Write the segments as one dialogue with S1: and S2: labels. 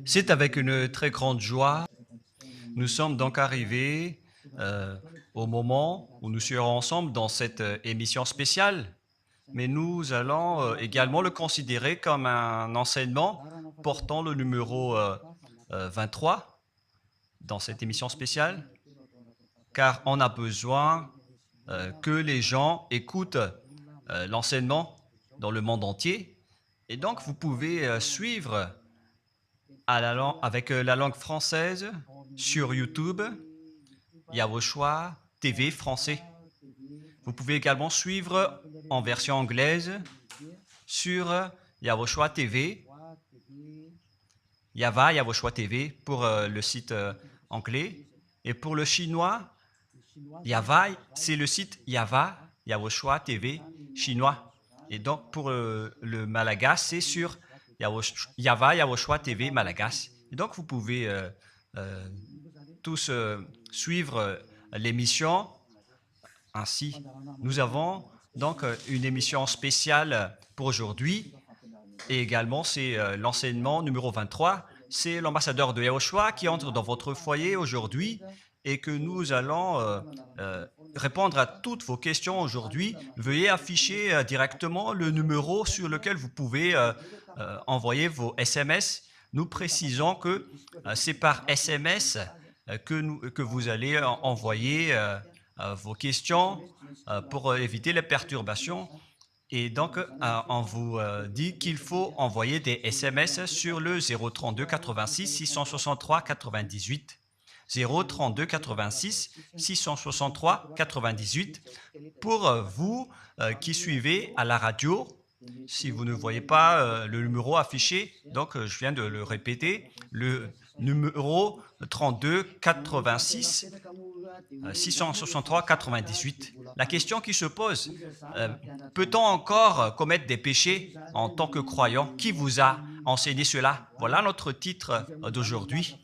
S1: C'est avec une très grande joie. Nous sommes donc arrivés au moment où nous serons ensemble dans cette émission spéciale, mais nous allons également le considérer comme un enseignement portant le numéro 23 dans cette émission spéciale, car on a besoin que les gens écoutent l'enseignement dans le monde entier. Et donc, vous pouvez suivre avec la langue française sur YouTube, Yawoshua TV français. Vous pouvez également suivre en version anglaise sur Yawoshua TV, Yawoshua TV pour le site anglais. Et pour le chinois, c'est le site Yawoshua TV chinois. Et donc pour le malagas, c'est sur Yawoshua TV malagas. Et donc vous pouvez tous suivre l'émission ainsi. Nous avons donc une émission spéciale pour aujourd'hui et également c'est l'enseignement numéro 23. C'est l'ambassadeur de Yawoshua qui entre dans votre foyer aujourd'hui et que nous allons répondre à toutes vos questions aujourd'hui. Veuillez afficher directement le numéro sur lequel vous pouvez envoyer vos SMS. Nous précisons que c'est par SMS que vous allez envoyer vos questions pour éviter les perturbations. Et donc, on vous dit qu'il faut envoyer des SMS sur le 032 86 663 98. 032 86 663 98 pour vous qui suivez à la radio. Si vous ne voyez pas le numéro affiché, donc je viens de le répéter, le numéro 32 86 663 98. La question qui se pose, peut-on encore commettre des péchés en tant que croyant? Qui vous a enseigné cela? Voilà notre titre d'aujourd'hui.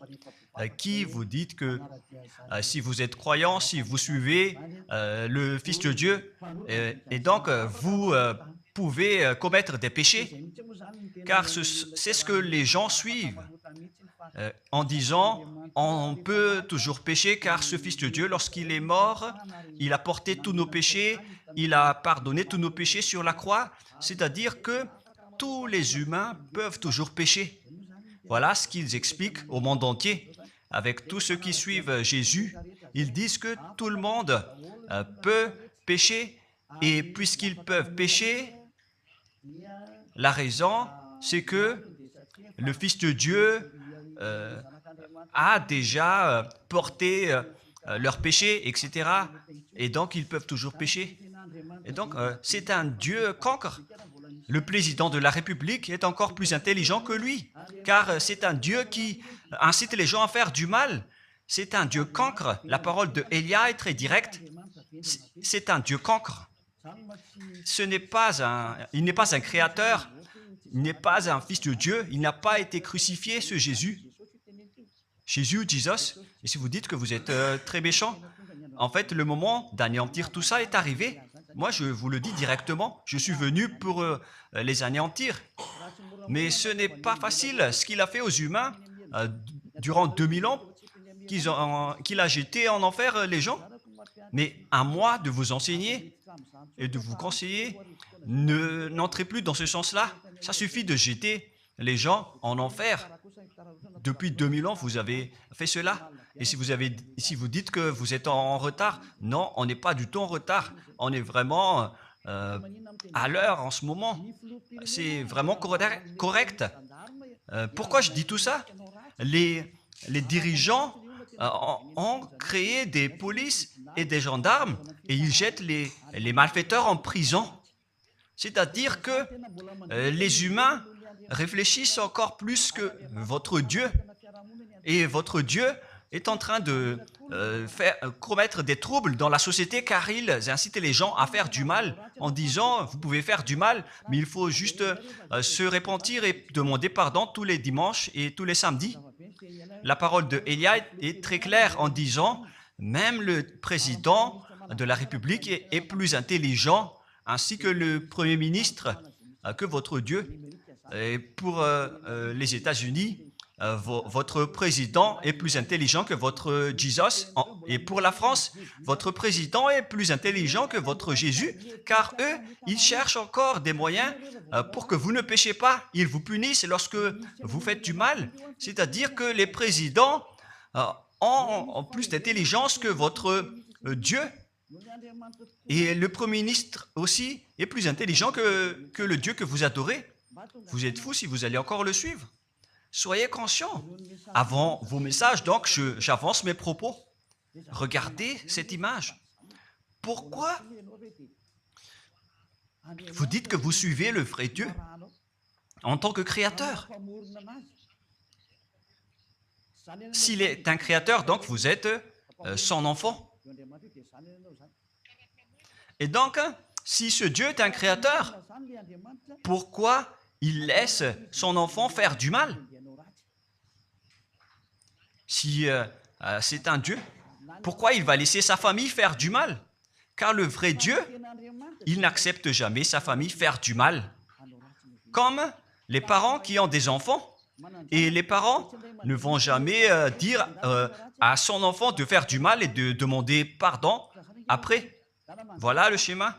S1: Qui vous dit que si vous êtes croyant, si vous suivez le Fils de Dieu, et donc vous pouvez commettre des péchés, car c'est ce que les gens suivent en disant on peut toujours pécher car ce Fils de Dieu, lorsqu'il est mort, il a porté tous nos péchés, il a pardonné tous nos péchés sur la croix, c'est-à-dire que tous les humains peuvent toujours pécher. Voilà ce qu'ils expliquent au monde entier. Avec tous ceux qui suivent Jésus, ils disent que tout le monde peut pécher et puisqu'ils peuvent pécher, la raison, c'est que le Fils de Dieu a déjà porté leurs péchés, etc. Et donc, ils peuvent toujours pécher. Et donc, c'est un Dieu cancre. Le président de la République est encore plus intelligent que lui, car c'est un Dieu qui incite les gens à faire du mal. C'est un Dieu cancre. La parole de Élia est très directe. C'est un Dieu cancre. Il n'est pas un créateur, il n'est pas un fils de Dieu, il n'a pas été crucifié, ce Jésus. Jesus. Et si vous dites que vous êtes très méchant, en fait, le moment d'anéantir tout ça est arrivé. Moi, je vous le dis directement, je suis venu pour les anéantir. Mais ce n'est pas facile ce qu'il a fait aux humains durant 2000 ans, qu'il a jeté en enfer les gens. Mais à moi de vous enseigner et de vous conseiller, n'entrez plus dans ce sens-là. Ça suffit de jeter les gens en enfer. Depuis 2000 ans, vous avez fait cela. Et si vous dites que vous êtes en retard, non, on n'est pas du tout en retard. On est vraiment à l'heure en ce moment. C'est vraiment correct. Pourquoi je dis tout ça? Les dirigeants ont créé des polices et des gendarmes et ils jettent les malfaiteurs en prison. C'est-à-dire que les humains réfléchissent encore plus que votre Dieu. Et votre Dieu est en train de commettre des troubles dans la société car ils incitent les gens à faire du mal en disant vous pouvez faire du mal, mais il faut juste se repentir et demander pardon tous les dimanches et tous les samedis. La parole de Élia est très claire en disant même le président de la République est plus intelligent ainsi que le Premier ministre que votre Dieu. Et pour les États-Unis, votre président est plus intelligent que votre Jesus. Et pour la France, votre président est plus intelligent que votre Jésus, car eux, ils cherchent encore des moyens pour que vous ne péchiez pas. Ils vous punissent lorsque vous faites du mal. C'est-à-dire que les présidents ont plus d'intelligence que votre Dieu. Et le Premier ministre aussi est plus intelligent que le Dieu que vous adorez. Vous êtes fou si vous allez encore le suivre. Soyez conscients. Avant vos messages, donc, j'avance mes propos. Regardez cette image. Pourquoi vous dites que vous suivez le vrai Dieu en tant que créateur? S'il est un créateur, donc vous êtes son enfant. Et donc, si ce Dieu est un créateur, pourquoi il laisse son enfant faire du mal? Si c'est un Dieu, pourquoi il va laisser sa famille faire du mal? Car le vrai Dieu, il n'accepte jamais sa famille faire du mal. Comme les parents qui ont des enfants, et les parents ne vont jamais dire à son enfant de faire du mal et de demander pardon après. Voilà le schéma.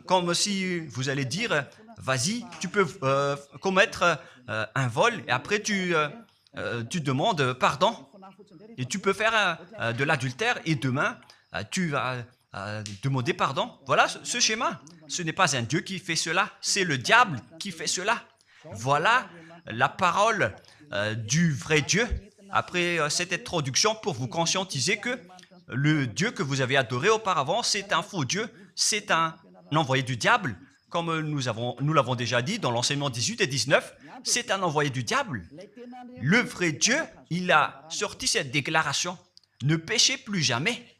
S1: Comme si vous allez dire, vas-y, tu peux commettre un vol et après tu demandes pardon. Et tu peux faire de l'adultère et demain, tu vas demander pardon. Voilà ce schéma. Ce n'est pas un Dieu qui fait cela, c'est le diable qui fait cela. Voilà la parole du vrai Dieu. Après cette introduction, pour vous conscientiser que le Dieu que vous avez adoré auparavant, c'est un faux Dieu, c'est un envoyé du diable. Comme nous l'avons déjà dit dans l'enseignement 18 et 19, c'est un envoyé du diable. Le vrai Dieu, il a sorti cette déclaration. Ne péchez plus jamais.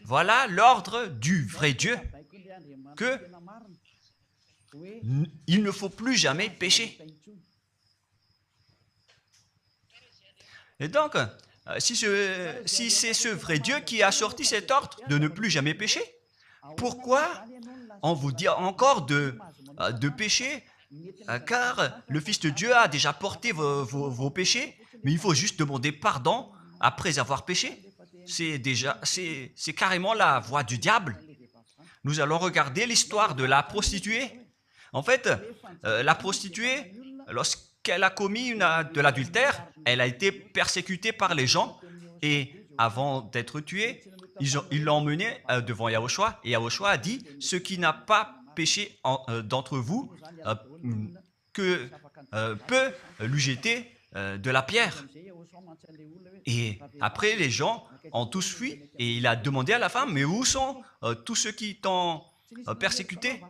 S1: Voilà l'ordre du vrai Dieu, que il ne faut plus jamais pécher. Et donc, si c'est ce vrai Dieu qui a sorti cet ordre de ne plus jamais pécher, pourquoi on vous dit encore de pécher? Car le Fils de Dieu a déjà porté vos péchés, mais il faut juste demander pardon après avoir péché. C'est carrément la voie du diable. Nous allons regarder l'histoire de la prostituée. En fait, la prostituée, lorsqu'elle a commis de l'adultère, elle a été persécutée par les gens et avant d'être tuée, ils l'ont emmenée devant Yahushua et Yahushua a dit « Ce qui n'a pas péché d'entre vous peut lui jeter de la pierre. » Et après, les gens ont tous fui et il a demandé à la femme « Mais où sont tous ceux qui t'ont persécuté?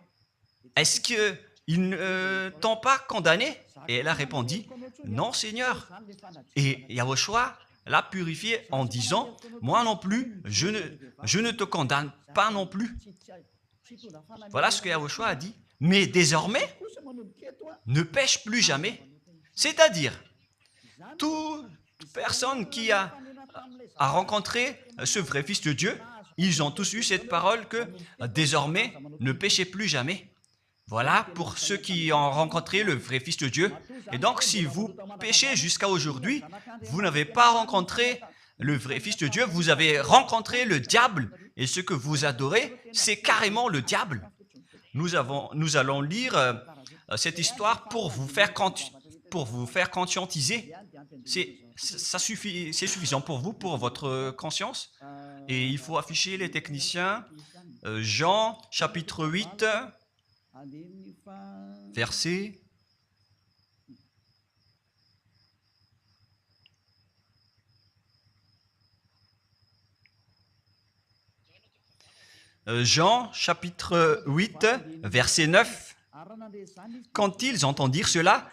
S1: Est-ce qu'ils ne t'ont pas condamné ?» Et elle a répondu « Non, Seigneur. » Et Yahushua l'a purifié en disant « Moi non plus, je ne te condamne pas non plus. » Voilà ce que Yahushua a dit. Mais désormais, ne pêche plus jamais. C'est-à-dire, toute personne qui a rencontré ce vrai Fils de Dieu, ils ont tous eu cette parole que désormais, ne péchez plus jamais. Voilà pour ceux qui ont rencontré le vrai Fils de Dieu. Et donc, si vous péchez jusqu'à aujourd'hui, vous n'avez pas rencontré le vrai Fils de Dieu, vous avez rencontré le diable. Et ce que vous adorez, c'est carrément le diable. Nous allons lire cette histoire pour vous faire conscientiser. C'est suffisant pour vous, pour votre conscience. Et il faut afficher les techniciens. Jean, chapitre 8, verset... Jean, chapitre 8, verset 9. Quand ils entendirent cela,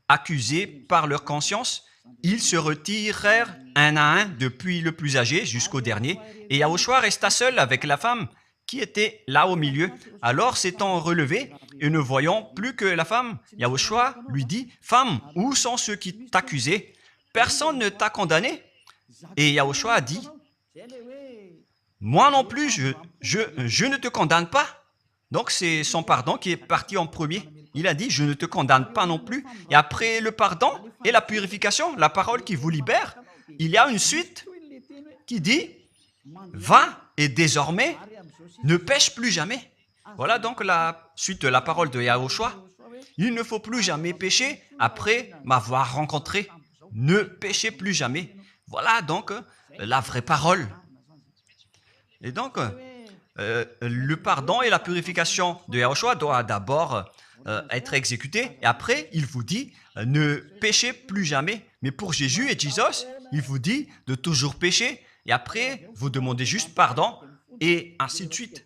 S1: accusés par leur conscience, ils se retirèrent un à un, depuis le plus âgé jusqu'au dernier, et Yahushua resta seul avec la femme qui était là au milieu. Alors, s'étant relevé et ne voyant plus que la femme, Yahushua lui dit, « Femme, où sont ceux qui t'accusaient? Personne ne t'a condamné ?» Et Yahushua a dit, « Moi non plus, je ne te condamne pas. » Donc, c'est son pardon qui est parti en premier. il a dit, je ne te condamne pas non plus. Et après le pardon et la purification, la parole qui vous libère, il y a une suite qui dit, va et désormais ne pêche plus jamais. Voilà donc la suite de la parole de Yahushua. Il ne faut plus jamais pécher après m'avoir rencontré. Ne péchez plus jamais. Voilà donc la vraie parole. Et donc, le pardon et la purification de Yahushua doivent d'abord être exécutés. Et après, il vous dit, ne péchez plus jamais. Mais pour Jésus et Jesus, il vous dit de toujours pécher. Et après, vous demandez juste pardon et ainsi de suite.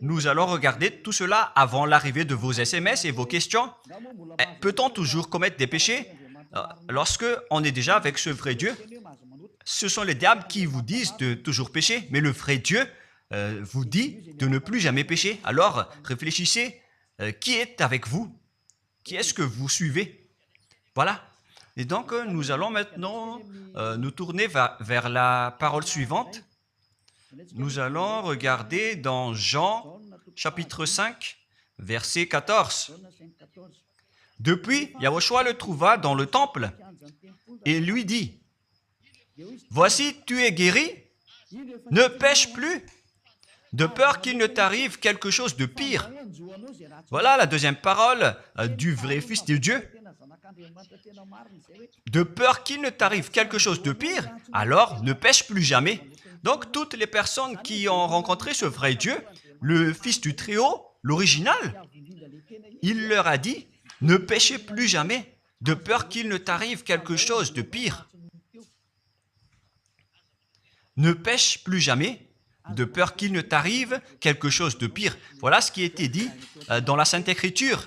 S1: Nous allons regarder tout cela avant l'arrivée de vos SMS et vos questions. Peut-on toujours commettre des péchés lorsque on est déjà avec ce vrai Dieu? Ce sont les diables qui vous disent de toujours pécher, mais le vrai Dieu vous dit de ne plus jamais pécher. Alors, réfléchissez, qui est avec vous? Qui est-ce que vous suivez? Voilà. Et donc, nous allons maintenant nous tourner vers la parole suivante. Nous allons regarder dans Jean, chapitre 5, verset 14. Depuis, Yahushua le trouva dans le temple et lui dit, « Voici, tu es guéri, ne pêche plus, de peur qu'il ne t'arrive quelque chose de pire. » Voilà la deuxième parole du vrai Fils de Dieu. De peur qu'il ne t'arrive quelque chose de pire, alors ne pêche plus jamais. Donc, toutes les personnes qui ont rencontré ce vrai Dieu, le Fils du Très-Haut, l'original, il leur a dit, ne péchez plus jamais, de peur qu'il ne t'arrive quelque chose de pire. Ne pêche plus jamais, de peur qu'il ne t'arrive quelque chose de pire. Voilà ce qui a été dit dans la Sainte Écriture.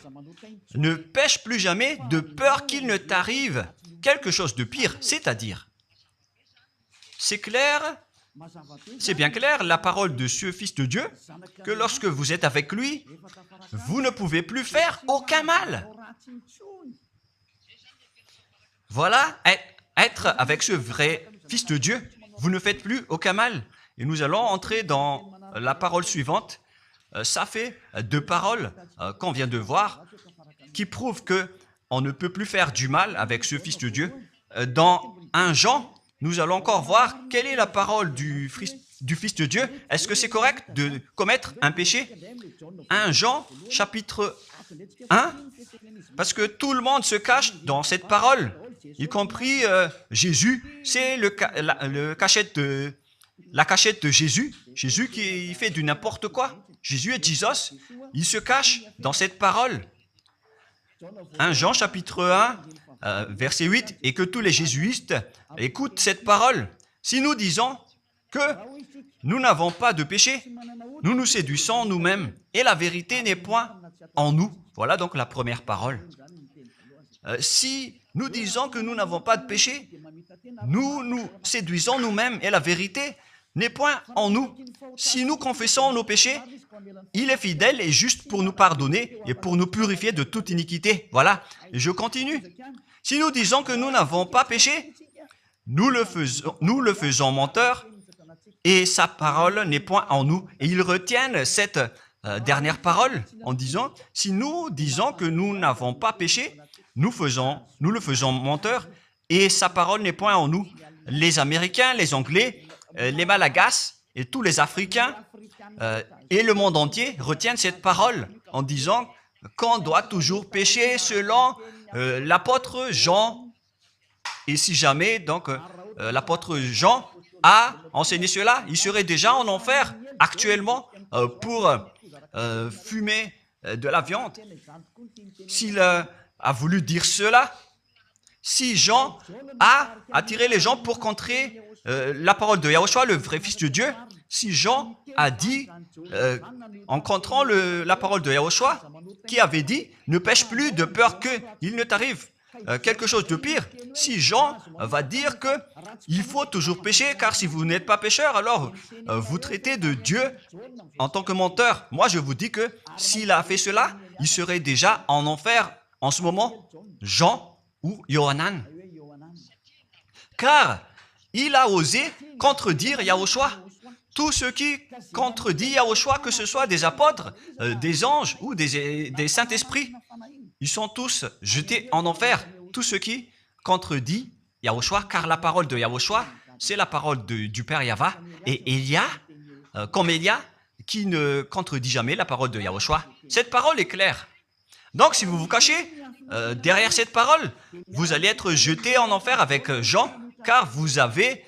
S1: Ne pêche plus jamais, de peur qu'il ne t'arrive quelque chose de pire. C'est-à-dire, c'est clair, c'est bien clair, la parole de ce Fils de Dieu, que lorsque vous êtes avec lui, vous ne pouvez plus faire aucun mal. Voilà, être avec ce vrai Fils de Dieu, vous ne faites plus aucun mal. Et nous allons entrer dans la parole suivante. Ça fait deux paroles qu'on vient de voir qui prouvent qu'on ne peut plus faire du mal avec ce Fils de Dieu. Dans 1 Jean, nous allons encore voir quelle est la parole du Fils de Dieu. Est-ce que c'est correct de commettre un péché? 1 Jean, chapitre 1, parce que tout le monde se cache dans cette parole, y compris Jésus. C'est la cachette de Jésus. Jésus qui fait du n'importe quoi. Jésus et Jesus, ils se cachent dans cette parole. 1 Jean, chapitre 1, verset 8, et que tous les jésuites écoutent cette parole. Si nous disons que nous n'avons pas de péché, nous nous séduisons nous-mêmes, et la vérité n'est point en nous. Voilà donc la première parole. Si nous disons que nous n'avons pas de péché, nous nous séduisons nous-mêmes, et la vérité n'est point en nous. Si nous confessons nos péchés, il est fidèle et juste pour nous pardonner et pour nous purifier de toute iniquité. Voilà, et je continue. Si nous disons que nous n'avons pas péché, nous le faisons menteur et sa parole n'est point en nous. Et ils retiennent cette dernière parole en disant, si nous disons que nous n'avons pas péché, nous le faisons menteur et sa parole n'est point en nous. Les Américains, les Anglais, les Malagasy et tous les Africains et le monde entier retiennent cette parole en disant qu'on doit toujours pécher selon l'apôtre Jean. Et si jamais donc l'apôtre Jean a enseigné cela, il serait déjà en enfer actuellement pour fumer de la viande. S'il a voulu dire cela, si Jean a attiré les gens pour contrer la parole de Yahushua, le vrai Fils de Dieu, si Jean a dit, en contrant la parole de Yahushua, qui avait dit, ne pêche plus de peur qu'il ne t'arrive quelque chose de pire. Si Jean va dire qu'il faut toujours pécher, car si vous n'êtes pas pécheur, alors vous traitez de Dieu en tant que menteur. Moi, je vous dis que s'il a fait cela, il serait déjà en enfer en ce moment, Jean ou Yohanan. Car il a osé contredire Yahushua. Tout ce qui contredit Yahushua, que ce soit des apôtres, des anges ou des saints-esprits, ils sont tous jetés en enfer. Tous ceux qui contredisent Yahushua, car la parole de Yahushua, c'est la parole du Père Yahva. Et Élia, comme Élia, qui ne contredit jamais la parole de Yahushua. Cette parole est claire. Donc, si vous vous cachez derrière cette parole, vous allez être jeté en enfer avec Jean, car vous avez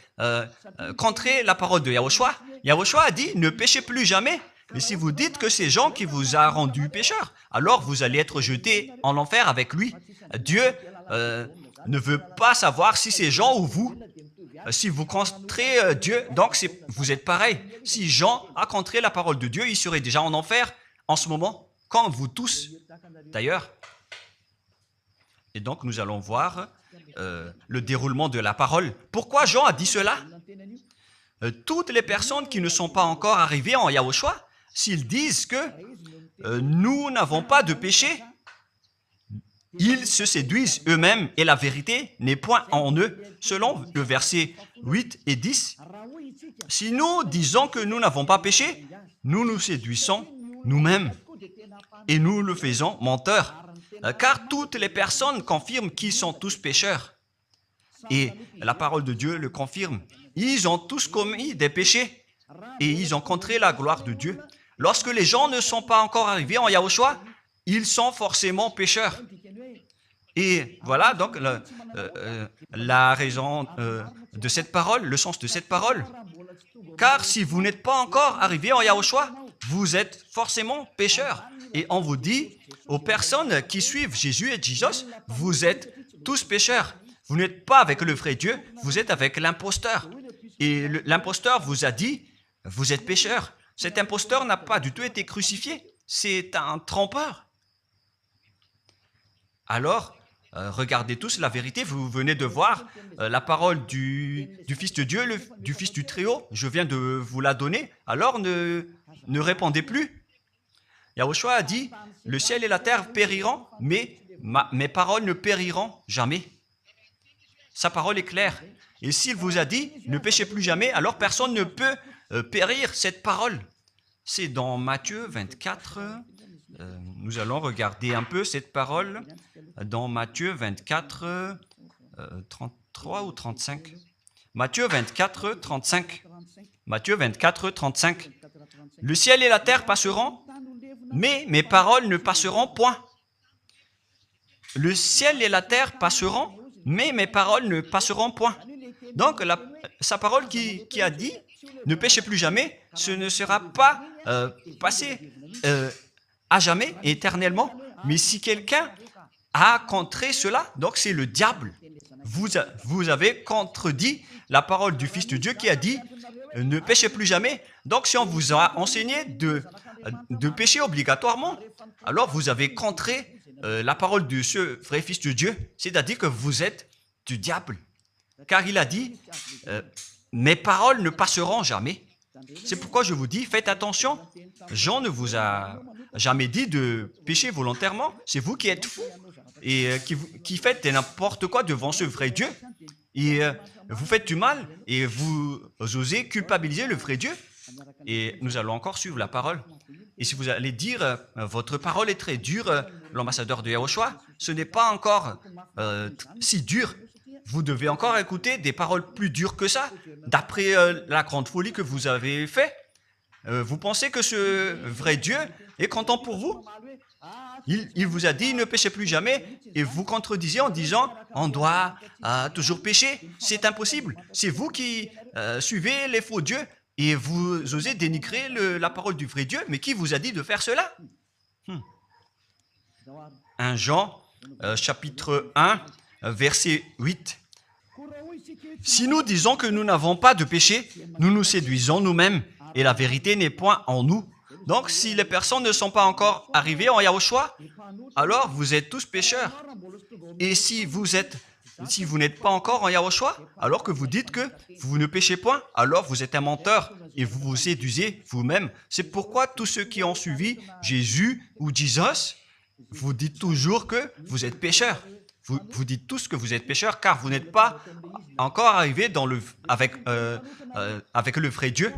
S1: contré la parole de Yahushua. Yahushua a dit, ne péchez plus jamais. Mais si vous dites que c'est Jean qui vous a rendu pécheur, alors vous allez être jeté en enfer avec lui. Dieu ne veut pas savoir si c'est Jean ou vous. Si vous contrez Dieu, donc vous êtes pareil. Si Jean a contré la parole de Dieu, il serait déjà en enfer en ce moment, comme vous tous d'ailleurs. Et donc nous allons voir le déroulement de la parole. Pourquoi Jean a dit cela? Toutes les personnes qui ne sont pas encore arrivées en Yahushua, s'ils disent que nous n'avons pas de péché, ils se séduisent eux-mêmes et la vérité n'est point en eux. Selon le verset 8 et 10, si nous disons que nous n'avons pas péché, nous nous séduisons nous-mêmes et nous le faisons menteur. Car toutes les personnes confirment qu'ils sont tous pécheurs. Et la parole de Dieu le confirme. Ils ont tous commis des péchés et ils ont contré la gloire de Dieu. Lorsque les gens ne sont pas encore arrivés en Yahushua, ils sont forcément pécheurs. Et voilà donc la raison de cette parole, le sens de cette parole. Car si vous n'êtes pas encore arrivé en Yahushua, vous êtes forcément pécheurs. Et on vous dit aux personnes qui suivent Jésus et Jesus, vous êtes tous pécheurs. Vous n'êtes pas avec le vrai Dieu, vous êtes avec l'imposteur. Et l'imposteur vous a dit, vous êtes pécheurs. Cet imposteur n'a pas du tout été crucifié. C'est un trompeur. Alors, regardez tous la vérité. Vous venez de voir la parole du Fils de Dieu, du Fils du Très-Haut. Je viens de vous la donner. Alors, ne répondez plus. Yahushua a dit, le ciel et la terre périront, mais mes paroles ne périront jamais. Sa parole est claire. Et s'il vous a dit, ne péchez plus jamais, alors personne ne peut périr cette parole. C'est dans Matthieu 24. Nous allons regarder un peu cette parole dans Matthieu 24, 33 ou 35. Matthieu 24, 35. Matthieu 24, 35. Le ciel et la terre passeront, mais mes paroles ne passeront point. Le ciel et la terre passeront, mais mes paroles ne passeront point. Donc, sa parole qui a dit, ne péchez plus jamais, ce ne sera pas passé à jamais, éternellement. Mais si quelqu'un a contré cela, donc c'est le diable. Vous avez contredit la parole du Fils de Dieu qui a dit, ne péchez plus jamais. Donc, si on vous a enseigné de pécher obligatoirement, alors vous avez contré la parole de ce vrai Fils de Dieu, c'est-à-dire que vous êtes du diable. Car il a dit, mes paroles ne passeront jamais. C'est pourquoi je vous dis, faites attention. Jean ne vous a jamais dit de pécher volontairement. C'est vous qui êtes fous et qui faites n'importe quoi devant ce vrai Dieu. Et vous faites du mal et vous osez culpabiliser le vrai Dieu. Et nous allons encore suivre la parole. Et si vous allez dire, votre parole est très dure, l'ambassadeur de Yahushua, ce n'est pas encore si dur. Vous devez encore écouter des paroles plus dures que ça, d'après la grande folie que vous avez faite. Vous pensez que ce vrai Dieu est content pour vous? Il vous a dit, ne péchez plus jamais, et vous contredisez en disant, on doit toujours pécher. C'est impossible. C'est vous qui suivez les faux dieux, et vous osez dénigrer la parole du vrai Dieu. Mais qui vous a dit de faire cela? 1 Jean, chapitre 1, verset 8. Si nous disons que nous n'avons pas de péché, nous nous séduisons nous-mêmes et la vérité n'est point en nous. Donc, si les personnes ne sont pas encore arrivées en Yahushua, alors vous êtes tous pécheurs. Et si vous n'êtes pas encore en Yahushua, alors que vous dites que vous ne péchez point, alors vous êtes un menteur et vous vous séduisez vous-même. C'est pourquoi tous ceux qui ont suivi Jésus ou Jesus, vous dites toujours que vous êtes pécheurs. Vous dites tous que vous êtes pécheurs car vous n'êtes pas encore arrivés avec le vrai Dieu.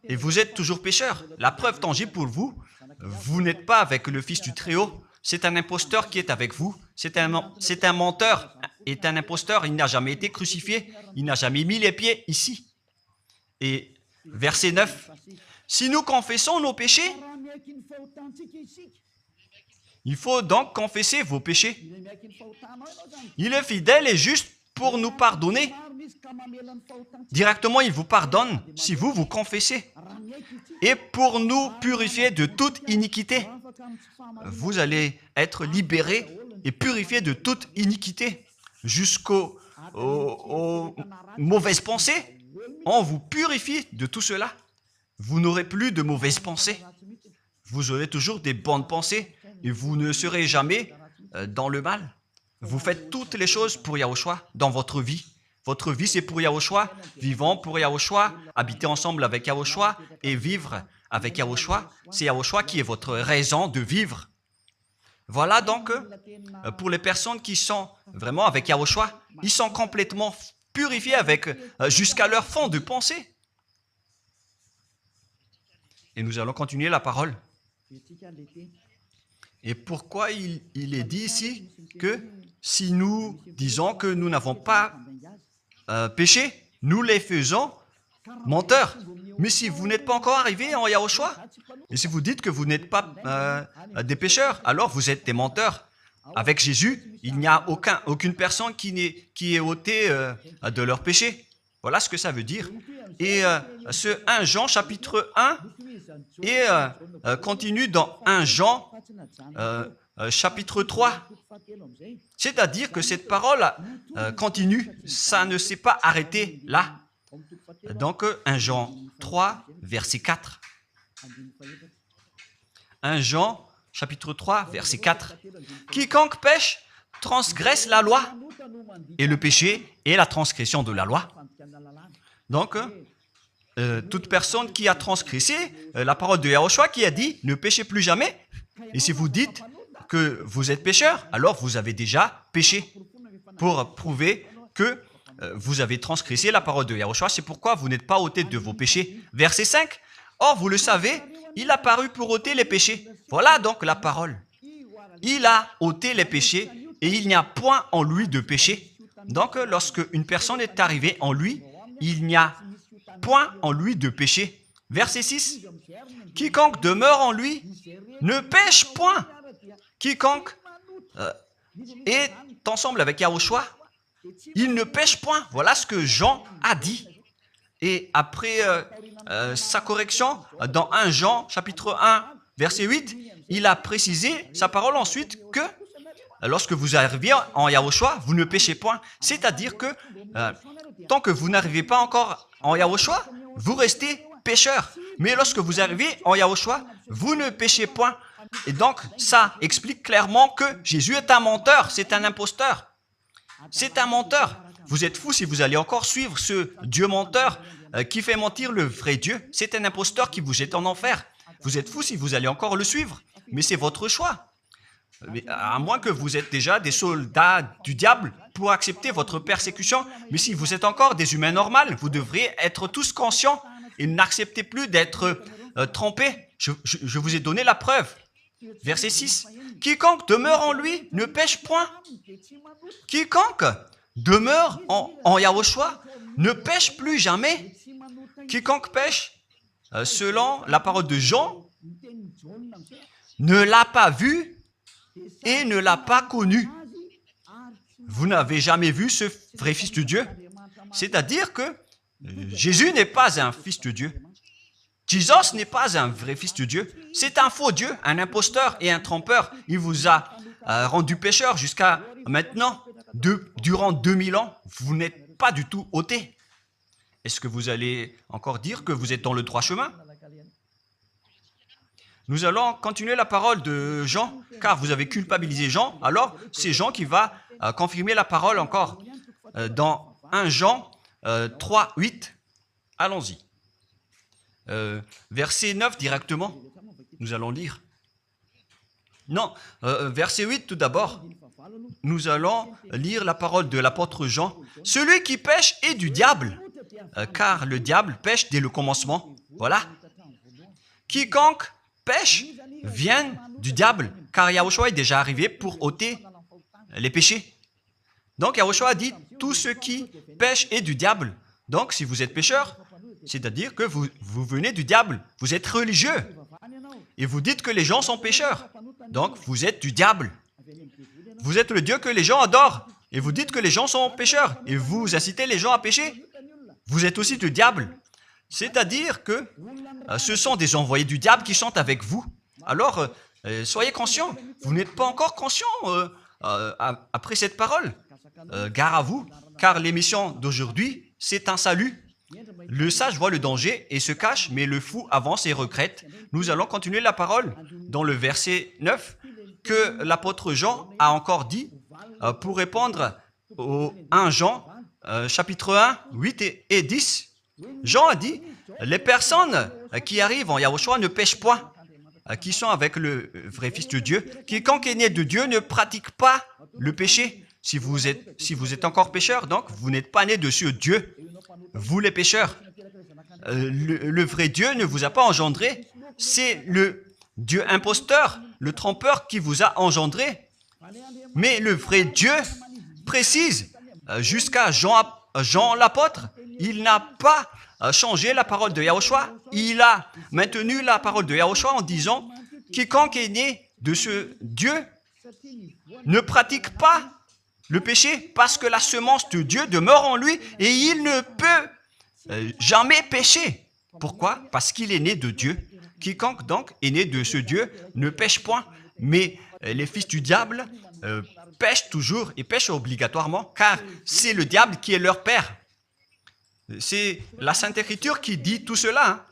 S1: Et vous êtes toujours pécheurs. La preuve tangible pour vous, vous n'êtes pas avec le Fils du Très-Haut. c'est un imposteur qui est avec vous. C'est un menteur, est un imposteur. Il n'a jamais été crucifié. Il n'a jamais mis les pieds ici. Et verset 9. Si nous confessons nos péchés, il faut donc confesser vos péchés. Il est fidèle et juste pour nous pardonner. Directement, il vous pardonne si vous vous confessez. Et pour nous purifier de toute iniquité. Vous allez être libérés et purifiés de toute iniquité. Jusqu'aux mauvaises pensées. On vous purifie de tout cela. Vous n'aurez plus de mauvaises pensées. Vous aurez toujours des bonnes pensées et vous ne serez jamais dans le mal. Vous faites toutes les choses pour Yahushua dans votre vie. Votre vie, c'est pour Yahushua. Vivons pour Yahushua, habiter ensemble avec Yahushua et vivre avec Yahushua. C'est Yahushua qui est votre raison de vivre. Voilà donc, pour les personnes qui sont vraiment avec Yahushua, ils sont complètement purifiés jusqu'à leur fond de pensée. Et nous allons continuer la parole. Et pourquoi il est dit ici que si nous disons que nous n'avons pas péché, nous les faisons menteurs. Mais si vous n'êtes pas encore arrivé en Yahushua, et si vous dites que vous n'êtes pas des pécheurs, alors vous êtes des menteurs. Avec Jésus, il n'y a aucune personne qui est ôtée de leur péché. Voilà ce que ça veut dire. Et ce 1 Jean chapitre 1 et continue dans 1 Jean chapitre 3. C'est-à-dire que cette parole continue, ça ne s'est pas arrêté là. Donc 1 Jean 3, verset 4. 1 Jean chapitre 3, verset 4. Quiconque pêche transgresse la loi, et le péché est la transgression de la loi. Donc, toute personne qui a transgressé la parole de Yahushua qui a dit « Ne péchez plus jamais ». Et si vous dites que vous êtes pécheur, alors vous avez déjà péché pour prouver que vous avez transgressé la parole de Yahushua. C'est pourquoi vous n'êtes pas ôté de vos péchés. Verset 5. Or, vous le savez, il a paru pour ôter les péchés. Voilà donc la parole. Il a ôté les péchés et il n'y a point en lui de péché. Donc, lorsque une personne est arrivée en lui, il n'y a point en lui de péché. Verset 6. Quiconque demeure en lui ne pêche point. Quiconque est ensemble avec Yahushua, il ne pêche point. Voilà ce que Jean a dit. Et après sa correction, dans 1 Jean, chapitre 1, verset 8, il a précisé sa parole ensuite que lorsque vous arrivez en Yahushua, vous ne péchez point. C'est-à-dire que tant que vous n'arrivez pas encore en Yahushua, vous restez pécheur. Mais lorsque vous arrivez en Yahushua, vous ne péchez point. Et donc, ça explique clairement que Jésus est un menteur, c'est un imposteur. C'est un menteur. Vous êtes fous si vous allez encore suivre ce Dieu menteur qui fait mentir le vrai Dieu. C'est un imposteur qui vous jette en enfer. Vous êtes fous si vous allez encore le suivre. Mais c'est votre choix. Mais à moins que vous êtes déjà des soldats du diable pour accepter votre persécution. Mais si vous êtes encore des humains normaux, vous devriez être tous conscients et n'acceptez plus d'être trompés. Je vous ai donné la preuve. Verset 6. Quiconque demeure en lui ne pêche point. Quiconque demeure en Yahushua ne pêche plus jamais. Quiconque pêche, selon la parole de Jean, ne l'a pas vu et ne l'a pas connu. Vous n'avez jamais vu ce vrai Fils de Dieu. C'est-à-dire que Jésus n'est pas un Fils de Dieu. Jésus n'est pas un vrai Fils de Dieu. C'est un faux Dieu, un imposteur et un trompeur. Il vous a rendu pécheur jusqu'à maintenant. Durant 2000 ans, vous n'êtes pas du tout ôté. Est-ce que vous allez encore dire que vous êtes dans le droit chemin? Nous allons continuer la parole de Jean, car vous avez culpabilisé Jean. Alors, c'est Jean qui va confirmer la parole encore. Dans 1 Jean 3, 8, allons-y. Verset 9 directement, nous allons lire. Non, verset 8 tout d'abord. Nous allons lire la parole de l'apôtre Jean. Celui qui pêche est du diable, car le diable pêche dès le commencement. Voilà. Quiconque pêche vient du diable, car Yahushua est déjà arrivé pour ôter les péchés. Donc Yahushua a dit, tout ce qui pêche est du diable. Donc si vous êtes pécheur, c'est-à-dire que vous venez du diable, vous êtes religieux, et vous dites que les gens sont pécheurs. Donc vous êtes du diable. Vous êtes le Dieu que les gens adorent, et vous dites que les gens sont pécheurs, et vous incitez les gens à pécher. Vous êtes aussi du diable. C'est-à-dire que ce sont des envoyés du diable qui sont avec vous. Alors, soyez conscients. Vous n'êtes pas encore conscients après cette parole. Gare à vous, car l'émission d'aujourd'hui, c'est un salut. Le sage voit le danger et se cache, mais le fou avance et regrette. Nous allons continuer la parole dans le verset 9 que l'apôtre Jean a encore dit pour répondre au 1 Jean, chapitre 1, 8 et 10. Jean a dit, les personnes qui arrivent en Yahushua ne pêchent point, qui sont avec le vrai Fils de Dieu. Quiconque est né de Dieu ne pratique pas le péché. Si vous êtes encore pécheur, donc vous n'êtes pas né de ce Dieu. Vous les pécheurs. Le vrai Dieu ne vous a pas engendré. C'est le Dieu imposteur, le trompeur qui vous a engendré. Mais le vrai Dieu précise, jusqu'à Jean l'apôtre, il n'a pas changé la parole de Yahushua. Il a maintenu la parole de Yahushua en disant, quiconque est né de ce Dieu ne pratique pas le péché parce que la semence de Dieu demeure en lui et il ne peut jamais pécher. Pourquoi? Parce qu'il est né de Dieu. Quiconque donc est né de ce Dieu ne pêche point. Mais les fils du diable pêchent toujours et pêchent obligatoirement car c'est le diable qui est leur père. C'est la Sainte Écriture qui dit tout cela. Hein.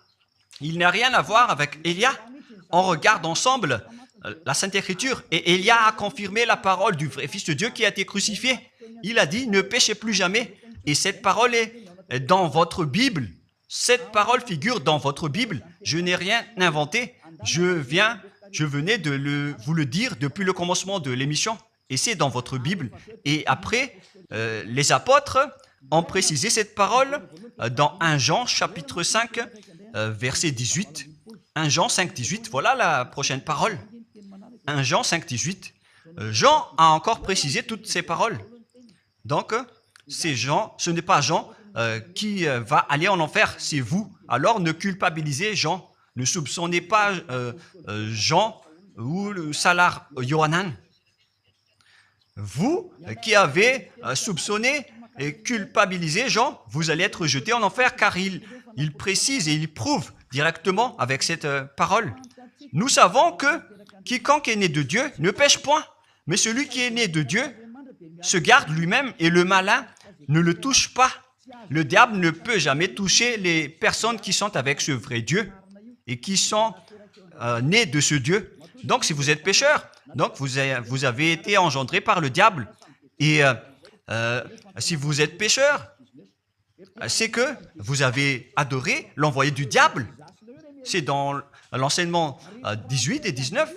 S1: Il n'a rien à voir avec Élia. On regarde ensemble la Sainte Écriture et Élia a confirmé la parole du vrai Fils de Dieu qui a été crucifié. Il a dit, ne péchez plus jamais. Et cette parole est dans votre Bible. Cette parole figure dans votre Bible. Je n'ai rien inventé. Je venais de vous le dire depuis le commencement de l'émission. Et c'est dans votre Bible. Et après, les apôtres ont précisé cette parole dans 1 Jean, chapitre 5, verset 18. 1 Jean 5, 18. Voilà la prochaine parole. 1 Jean 5, 18. Jean a encore précisé toutes ces paroles. Donc, c'est Jean, ce n'est pas Jean qui va aller en enfer, c'est vous. Alors, ne culpabilisez Jean. Ne soupçonnez pas Jean ou le Salar Yohanan. Vous qui avez soupçonné et culpabilisé Jean, vous allez être jeté en enfer car il précise et il prouve directement avec cette parole. Nous savons que quiconque est né de Dieu ne pêche point, mais celui qui est né de Dieu se garde lui-même et le malin ne le touche pas. Le diable ne peut jamais toucher les personnes qui sont avec ce vrai Dieu et qui sont nées de ce Dieu. Donc, si vous êtes pécheur, donc vous avez été engendré par le diable. Et si vous êtes pécheur, c'est que vous avez adoré l'envoyé du diable. C'est dans l'enseignement 18 et 19.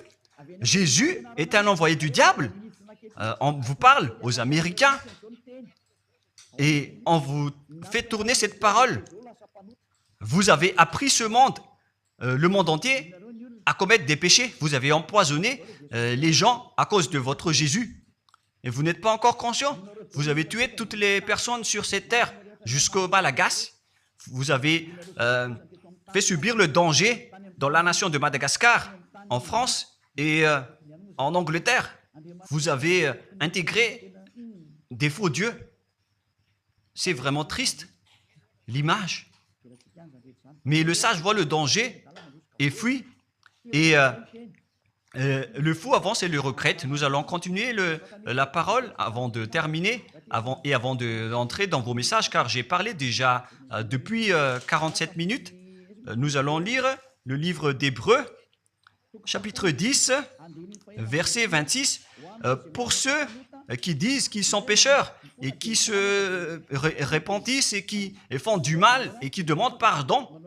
S1: Jésus est un envoyé du diable. On vous parle aux Américains et on vous fait tourner cette parole. Vous avez appris ce monde, le monde entier, à commettre des péchés. Vous avez empoisonné les gens à cause de votre Jésus. Et vous n'êtes pas encore conscient. Vous avez tué toutes les personnes sur cette terre jusqu'au Malagasy. Vous avez fait subir le danger dans la nation de Madagascar, en France et en Angleterre. Vous avez intégré des faux dieux. C'est vraiment triste, l'image. Mais le sage voit le danger et fuit. Et le fou avance et le regrette. Nous allons continuer la parole avant de terminer, avant d'entrer dans vos messages, car j'ai parlé déjà depuis 47 minutes. Nous allons lire le livre d'Hébreux, chapitre 10, verset 26. Pour ceux qui disent qu'ils sont pécheurs et qui se repentissent et qui font du mal et qui demandent pardon,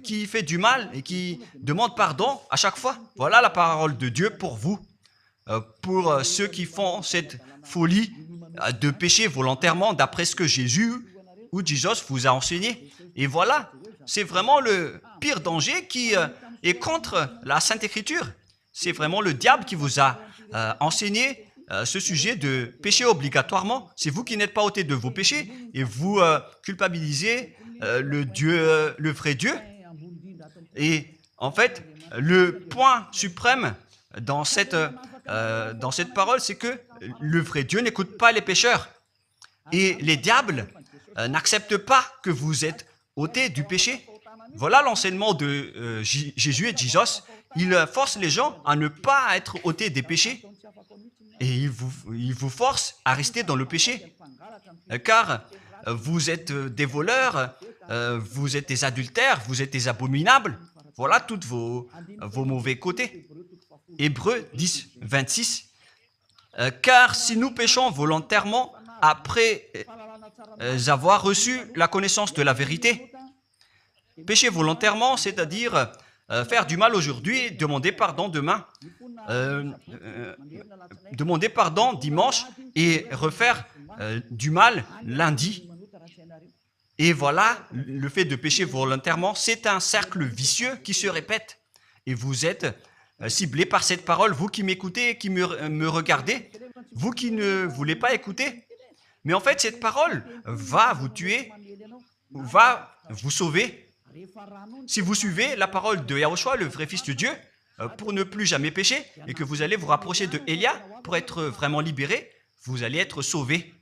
S1: qui fait du mal et qui demande pardon à chaque fois. Voilà la parole de Dieu pour vous, pour ceux qui font cette folie de pécher volontairement d'après ce que Jésus vous a enseigné. Et voilà, c'est vraiment le pire danger qui est contre la Sainte Écriture. c'est vraiment le diable qui vous a enseigné ce sujet de péché obligatoirement. C'est vous qui n'êtes pas ôté de vos péchés et vous culpabilisez le vrai Dieu. Et en fait, le point suprême dans cette parole, c'est que le vrai Dieu n'écoute pas les pécheurs. Et les diables n'acceptent pas que vous êtes ôtés du péché. Voilà l'enseignement de Jésus et Jesus. Il force les gens à ne pas être ôtés des péchés. Et il vous force à rester dans le péché. Car vous êtes des voleurs, vous êtes des adultères, vous êtes des abominables. Voilà tous vos mauvais côtés. Hébreux 10, 26. Car si nous péchons volontairement après avoir reçu la connaissance de la vérité, pécher volontairement, c'est-à-dire faire du mal aujourd'hui, demander pardon demain, demander pardon dimanche et refaire du mal lundi. Et voilà, le fait de pécher volontairement, c'est un cercle vicieux qui se répète. Et vous êtes ciblé par cette parole, vous qui m'écoutez, qui me regardez, vous qui ne voulez pas écouter. Mais en fait, cette parole va vous tuer, va vous sauver. Si vous suivez la parole de Yahushua, le vrai Fils de Dieu, pour ne plus jamais pécher, et que vous allez vous rapprocher de Élia pour être vraiment libéré, vous allez être sauvé.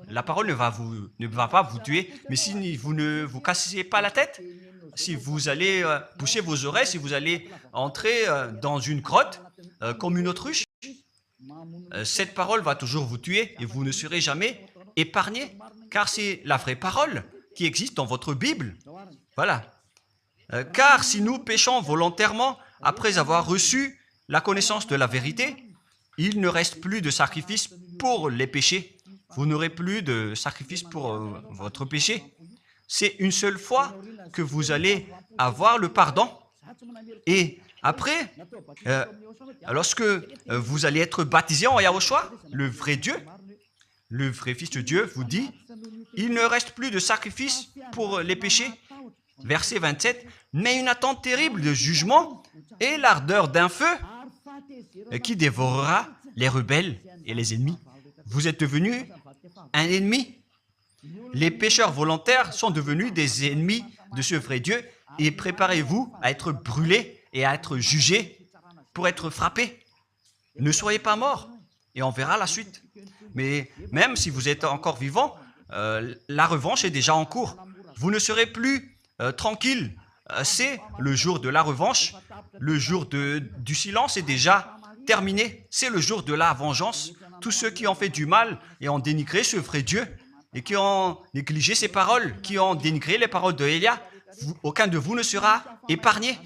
S1: La parole ne va pas vous tuer, mais si vous ne vous cassez pas la tête, si vous allez boucher vos oreilles, si vous allez entrer dans une grotte comme une autruche, cette parole va toujours vous tuer et vous ne serez jamais épargné, car c'est la vraie parole qui existe dans votre Bible. Voilà. Car si nous péchons volontairement après avoir reçu la connaissance de la vérité, il ne reste plus de sacrifice pour les péchés. Vous n'aurez plus de sacrifice pour votre péché. C'est une seule fois que vous allez avoir le pardon. Et après, lorsque vous allez être baptisé en Yahushua, le vrai Dieu, le vrai Fils de Dieu vous dit, il ne reste plus de sacrifice pour les péchés. Verset 27, mais une attente terrible de jugement et l'ardeur d'un feu qui dévorera les rebelles et les ennemis. Vous êtes devenu un ennemi. Les pécheurs volontaires sont devenus des ennemis de ce vrai Dieu et préparez-vous à être brûlés et à être jugés pour être frappés. Ne soyez pas morts et on verra la suite. Mais même si vous êtes encore vivant, la revanche est déjà en cours. Vous ne serez plus tranquille. C'est le jour de la revanche. Le jour du silence est déjà terminé. C'est le jour de la vengeance. Tous ceux qui ont fait du mal et ont dénigré ce vrai Dieu et qui ont négligé ses paroles, qui ont dénigré les paroles de Élia, aucun de vous ne sera épargné.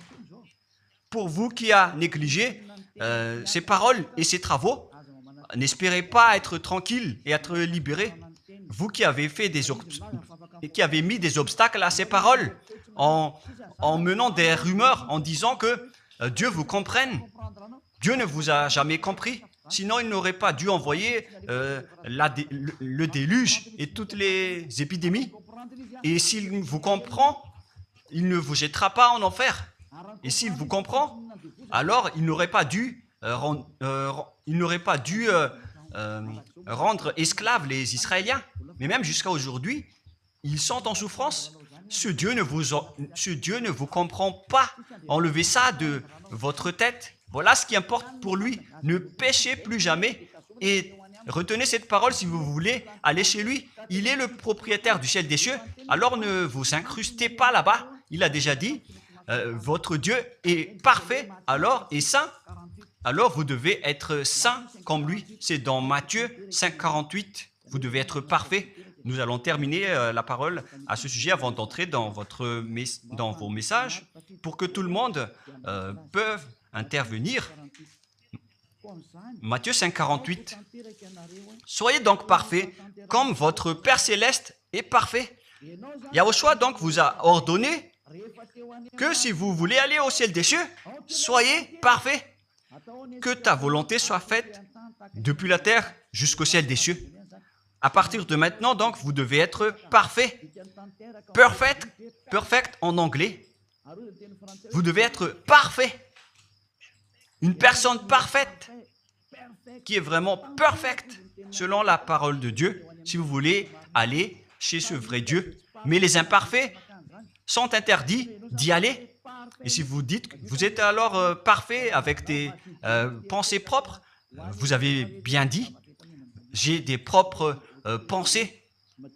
S1: Pour vous qui a négligé ses paroles et ses travaux, n'espérez pas être tranquille et être libéré. Vous qui avez mis des obstacles à ces paroles en menant des rumeurs, en disant que Dieu vous comprenne. Dieu ne vous a jamais compris. Sinon, il n'aurait pas dû envoyer le déluge et toutes les épidémies. Et s'il vous comprend, il ne vous jettera pas en enfer. Et s'il vous comprend, alors il n'aurait pas dû rendre esclaves les Israéliens. Mais même jusqu'à aujourd'hui, ils sont en souffrance. Ce Dieu ne vous comprend pas. Enlevez ça de votre tête. Voilà ce qui importe pour lui. Ne péchez plus jamais et retenez cette parole si vous voulez aller chez lui. Il est le propriétaire du ciel des cieux. Alors ne vous incrustez pas là-bas. Il a déjà dit, votre Dieu est parfait alors et saint. Alors vous devez être saint comme lui. C'est dans Matthieu 5, 48. Vous devez être parfait. Nous allons terminer la parole à ce sujet avant d'entrer dans vos messages pour que tout le monde peut intervenir. Matthieu 5, 48. Soyez donc parfaits comme votre Père Céleste est parfait. Yahushua donc vous a ordonné que si vous voulez aller au ciel des cieux, soyez parfaits. Que ta volonté soit faite depuis la terre jusqu'au ciel des cieux. À partir de maintenant, donc, vous devez être parfait. Perfect en anglais. Vous devez être parfait. une personne parfaite, qui est vraiment parfaite, selon la parole de Dieu, si vous voulez aller chez ce vrai Dieu. Mais les imparfaits sont interdits d'y aller. Et si vous dites que vous êtes alors parfait avec des pensées propres, vous avez bien dit, j'ai des propres pensées.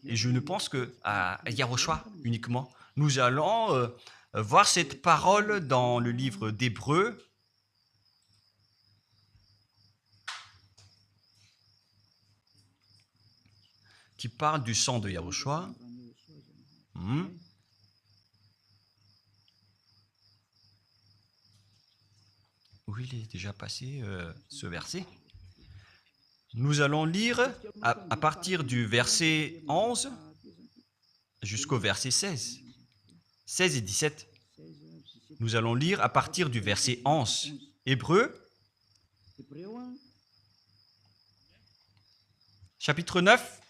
S1: Et je ne pense qu'à Yahushua uniquement. Nous allons voir cette parole dans le livre d'Hébreux. Qui parle du sang de Yahushua. Où il est déjà passé ce verset. Nous allons lire à partir du verset 11 jusqu'au verset 16. 16 et 17. Nous allons lire à partir du verset 11. Hébreux, chapitre 9,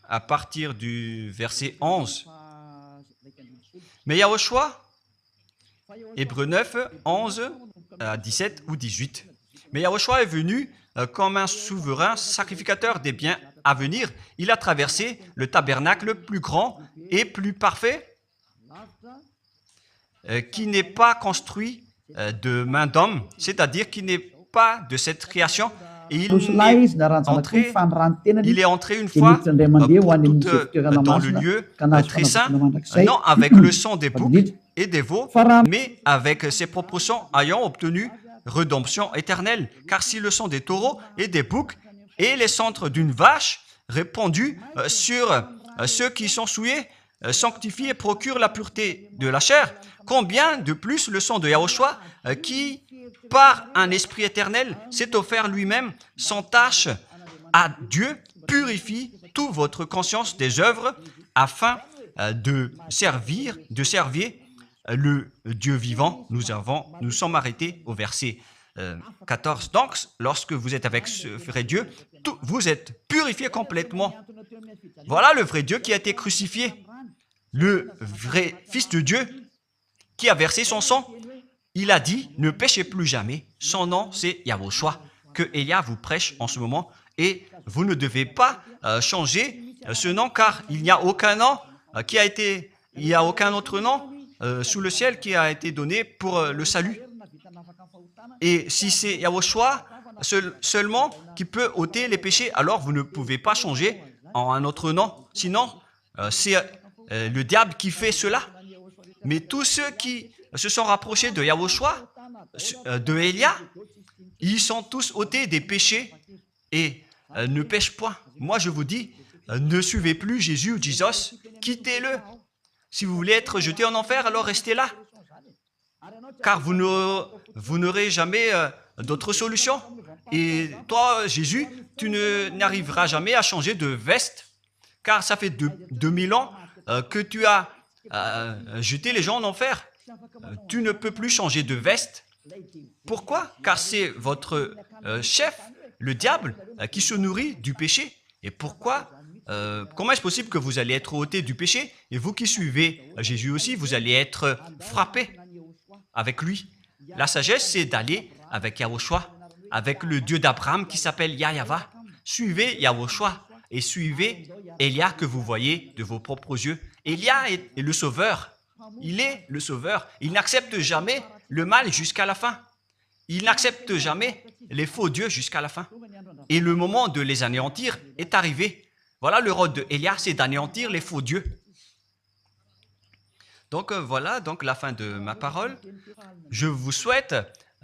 S1: à partir du verset 11. Mais Yahushua, Hébreux 9, 11 à 17 ou 18. Mais Yahushua est venu comme un souverain sacrificateur des biens à venir. Il a traversé le tabernacle plus grand et plus parfait, qui n'est pas construit de main d'homme, c'est-à-dire qui n'est pas de cette création. Et il est entré une fois pour toutes dans le lieu très saint, non avec le sang des boucs et des veaux, mais avec ses propres sangs ayant obtenu rédemption éternelle. Car si le sang des taureaux et des boucs et les cendres d'une vache répandus sur ceux qui sont souillés sanctifient et procurent la pureté de la chair, combien de plus le sang de Yahushua qui, par un esprit éternel, s'est offert lui-même sans tâche à Dieu, purifie toute votre conscience des œuvres afin de servir le Dieu vivant. Nous sommes arrêtés au verset 14. Donc, lorsque vous êtes avec ce vrai Dieu, vous êtes purifiés complètement. Voilà le vrai Dieu qui a été crucifié. Le vrai Fils de Dieu qui a versé son sang. Il a dit, ne péchez plus jamais. Son nom, c'est Yahushua, que Elia vous prêche en ce moment. Et vous ne devez pas changer ce nom, car il n'y a aucun nom il n'y a aucun autre nom sous le ciel qui a été donné pour le salut. Et si c'est Yahushua seulement qui peut ôter les péchés, alors vous ne pouvez pas changer en un autre nom. Sinon, c'est le diable qui fait cela. Mais tous ceux qui se sont rapprochés de Yahushua, de Elia, ils sont tous ôtés des péchés et ne pêchent point. Moi, je vous dis, ne suivez plus Jésus ou Jesus, quittez-le. Si vous voulez être jeté en enfer, alors restez là. Car vous n'aurez jamais d'autre solution. Et toi, Jésus, tu n'arriveras jamais à changer de veste, car ça fait 2000 ans que tu as jeté les gens en enfer. Tu ne peux plus changer de veste. Pourquoi? Car c'est votre chef, le diable, qui se nourrit du péché. Et pourquoi? Comment est-ce possible que vous allez être ôté du péché? Et vous qui suivez Jésus aussi, vous allez être frappé avec lui. La sagesse, c'est d'aller avec Yahushua, avec le Dieu d'Abraham qui s'appelle Yahva. Suivez Yahushua et suivez Elia que vous voyez de vos propres yeux. Elia est le sauveur. Il est le sauveur. Il n'accepte jamais le mal jusqu'à la fin. Il n'accepte jamais les faux dieux jusqu'à la fin. Et le moment de les anéantir est arrivé. Voilà le rôle de Elia, c'est d'anéantir les faux dieux. Donc voilà donc la fin de ma parole. Je vous souhaite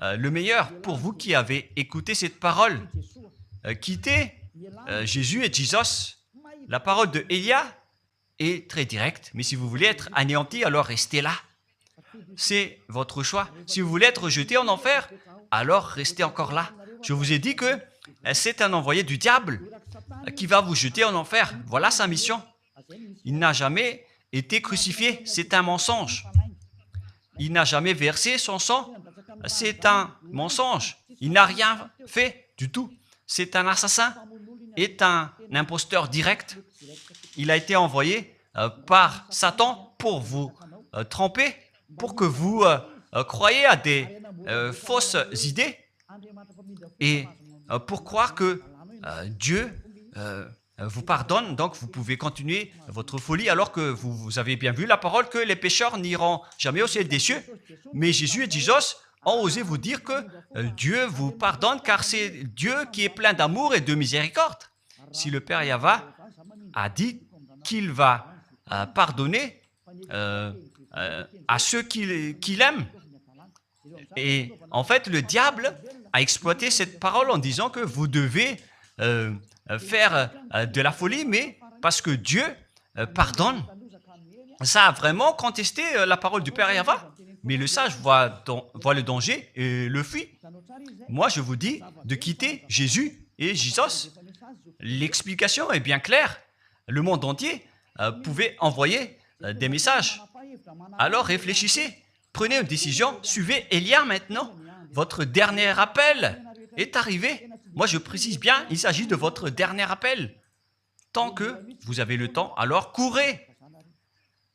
S1: le meilleur pour vous qui avez écouté cette parole. Quittez Jésus et Jesus. La parole de Elia est très directe, mais si vous voulez être anéanti, alors restez là. C'est votre choix. Si vous voulez être jeté en enfer, alors restez encore là. Je vous ai dit que c'est un envoyé du diable qui va vous jeter en enfer. Voilà sa mission. Il n'a jamais été crucifié. C'est un mensonge. Il n'a jamais versé son sang. C'est un mensonge. Il n'a rien fait du tout. C'est un assassin. Est un imposteur direct. Il a été envoyé par Satan pour vous tromper, pour que vous croyaient à des fausses idées et pour croire que Dieu vous pardonne, donc vous pouvez continuer votre folie alors que vous avez bien vu la parole que les pécheurs n'iront jamais au ciel des cieux. Mais Jésus et Jesus ont osé vous dire que Dieu vous pardonne car c'est Dieu qui est plein d'amour et de miséricorde. Si le Père Yahva a dit qu'il va pardonner à ceux qu'il aime, et en fait le diable a exploité cette parole en disant que vous devez faire de la folie, mais parce que Dieu pardonne. Ça a vraiment contesté la parole du Père Yahva. Mais le sage voit le danger et le fuit. Moi, je vous dis de quitter Jésus et Jesus. L'explication est bien claire. Le monde entier pouvait envoyer des messages. Alors réfléchissez, prenez une décision, suivez Élia maintenant. Votre dernier appel est arrivé. Moi, je précise bien, il s'agit de votre dernier appel. Tant que vous avez le temps, alors courez.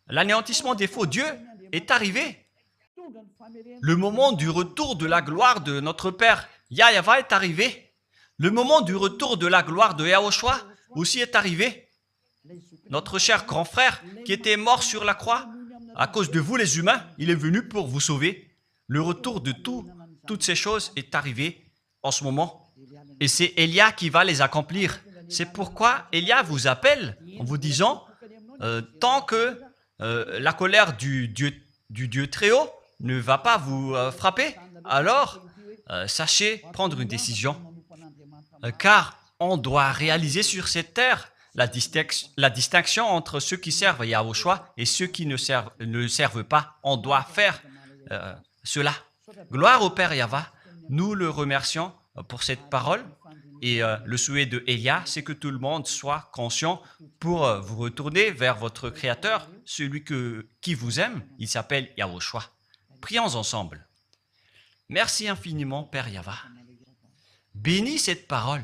S1: L'anéantissement des faux dieux est arrivé. Le moment du retour de la gloire de notre Père Yahva est arrivé. Le moment du retour de la gloire de Yahushua aussi est arrivé. Notre cher grand frère qui était mort sur la croix, à cause de vous les humains, il est venu pour vous sauver. Le retour de toutes ces choses est arrivé en ce moment. Et c'est Élia qui va les accomplir. C'est pourquoi Élia vous appelle en vous disant, tant que la colère du Dieu très haut ne va pas vous frapper, alors sachez prendre une décision. Car on doit réaliser sur cette terre la distinction entre ceux qui servent Yahushua et ceux qui ne servent pas. On doit faire cela. Gloire au Père Yahva. Nous le remercions pour cette parole. Et le souhait de Élia, c'est que tout le monde soit conscient pour vous retourner vers votre Créateur, celui qui vous aime. Il s'appelle Yahushua. Prions ensemble. Merci infiniment, Père Yahva. Bénis cette parole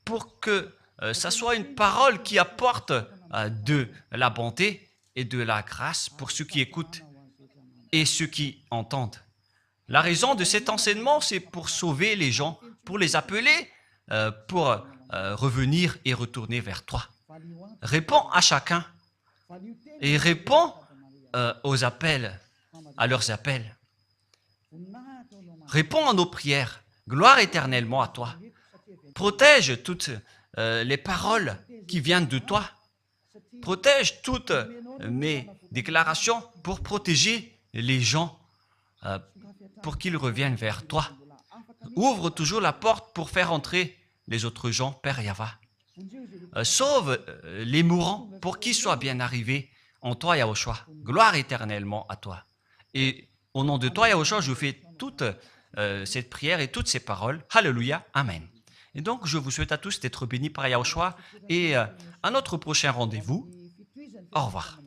S1: pour que ça soit une parole qui apporte de la bonté et de la grâce pour ceux qui écoutent et ceux qui entendent. La raison de cet enseignement, c'est pour sauver les gens, pour les appeler, pour revenir et retourner vers toi. Réponds à chacun et réponds aux appels, à leurs appels. Réponds à nos prières. Gloire éternellement à toi. Protège toutes les paroles qui viennent de toi. Protège toutes mes déclarations pour protéger les gens, pour qu'ils reviennent vers toi. Ouvre toujours la porte pour faire entrer les autres gens, Père Yahva. Sauve les mourants pour qu'ils soient bien arrivés en toi, Yahushua. Gloire éternellement à toi. Et au nom de toi, Yahushua, je fais toute cette prière et toutes ces paroles. Alléluia. Amen. Et donc, je vous souhaite à tous d'être bénis par Yahushua et à notre prochain rendez-vous. Au revoir.